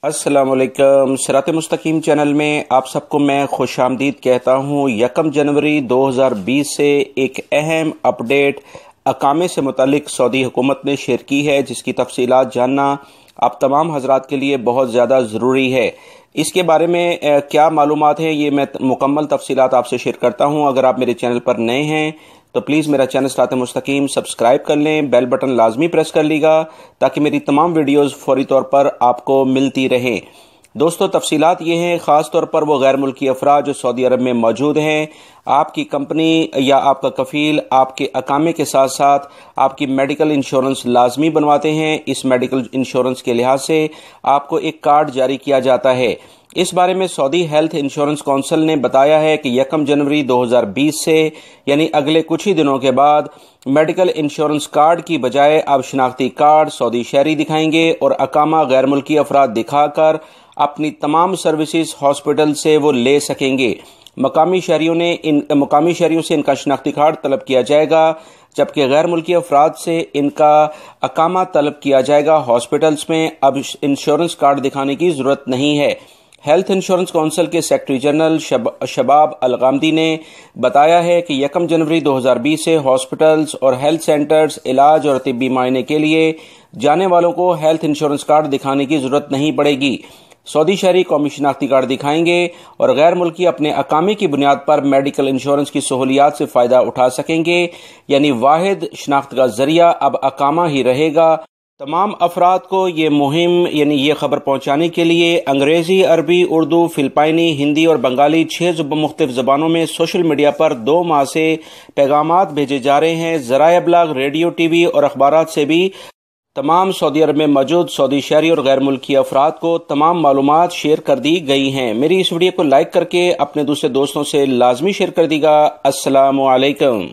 السلام علیکم۔ صراط مستقیم چینل میں آپ سب کو میں خوش آمدید کہتا ہوں۔ 1 جنوری 2020 سے ایک اہم اپڈیٹ اقامے سے متعلق سعودی حکومت نے شیئر کی ہے، جس کی تفصیلات جاننا آپ تمام حضرات کے لیے بہت زیادہ ضروری ہے۔ اس کے بارے میں کیا معلومات ہیں، یہ میں مکمل تفصیلات آپ سے شیئر کرتا ہوں۔ اگر آپ میرے چینل پر نئے ہیں تو پلیز میرا چینل صراط مستقیم سبسکرائب کر لیں، بیل بٹن لازمی پریس کر لیے گا تاکہ میری تمام ویڈیوز فوری طور پر آپ کو ملتی رہیں۔ دوستو، تفصیلات یہ ہیں، خاص طور پر وہ غیر ملکی افراد جو سعودی عرب میں موجود ہیں، آپ کی کمپنی یا آپ کا کفیل آپ کے اقامے کے ساتھ ساتھ آپ کی میڈیکل انشورنس لازمی بنواتے ہیں۔ اس میڈیکل انشورنس کے لحاظ سے آپ کو ایک کارڈ جاری کیا جاتا ہے۔ اس بارے میں سعودی ہیلتھ انشورنس کونسل نے بتایا ہے کہ 1 جنوری 2020 سے یعنی اگلے کچھ ہی دنوں کے بعد میڈیکل انشورنس کارڈ کی بجائے آپ شناختی کارڈ سعودی شہری دکھائیں گے اور اقامہ غیر ملکی افراد دکھا کر اپنی تمام سروسز ہاسپٹل سے وہ لے سکیں گے۔ مقامی شہریوں سے ان کا شناختی کارڈ طلب کیا جائے گا، جبکہ غیر ملکی افراد سے ان کا اقامہ طلب کیا جائے گا ہاسپٹلز میں۔ اب انشورنس کارڈ دکھانے کی ضرورت نہیں ہے۔ ہیلتھ انشورنس کونسل کے سیکرٹری جنرل شباب الغامدی نے بتایا ہے کہ 1 جنوری 2020 سے ہاسپٹلز اور ہیلتھ سینٹرز علاج اور طبی معائنے کے لیے جانے والوں کو ہیلتھ انشورنس کارڈ دکھانے کی ضرورت نہیں پڑے گی۔ سعودی شہری قومی شناختی کارڈ دکھائیں گے اور غیر ملکی اپنے اقامے کی بنیاد پر میڈیکل انشورنس کی سہولیات سے فائدہ اٹھا سکیں گے، یعنی واحد شناخت کا ذریعہ اب اقامہ ہی رہے گا۔ تمام افراد کو یہ مہم یہ خبر پہنچانے کے لیے انگریزی، عربی، اردو، فلپائنی، ہندی اور بنگالی 6 مختلف زبانوں میں سوشل میڈیا پر 2 ماہ سے پیغامات بھیجے جا رہے ہیں۔ ذرائع ابلاغ، ریڈیو، ٹی وی اور اخبارات سے بھی تمام سعودی عرب میں موجود سعودی شہری اور غیر ملکی افراد کو تمام معلومات شیئر کر دی گئی ہیں۔ میری اس ویڈیو کو لائک کر کے اپنے دوسرے دوستوں سے لازمی شیئر کر دیجیے گا۔ السلام علیکم۔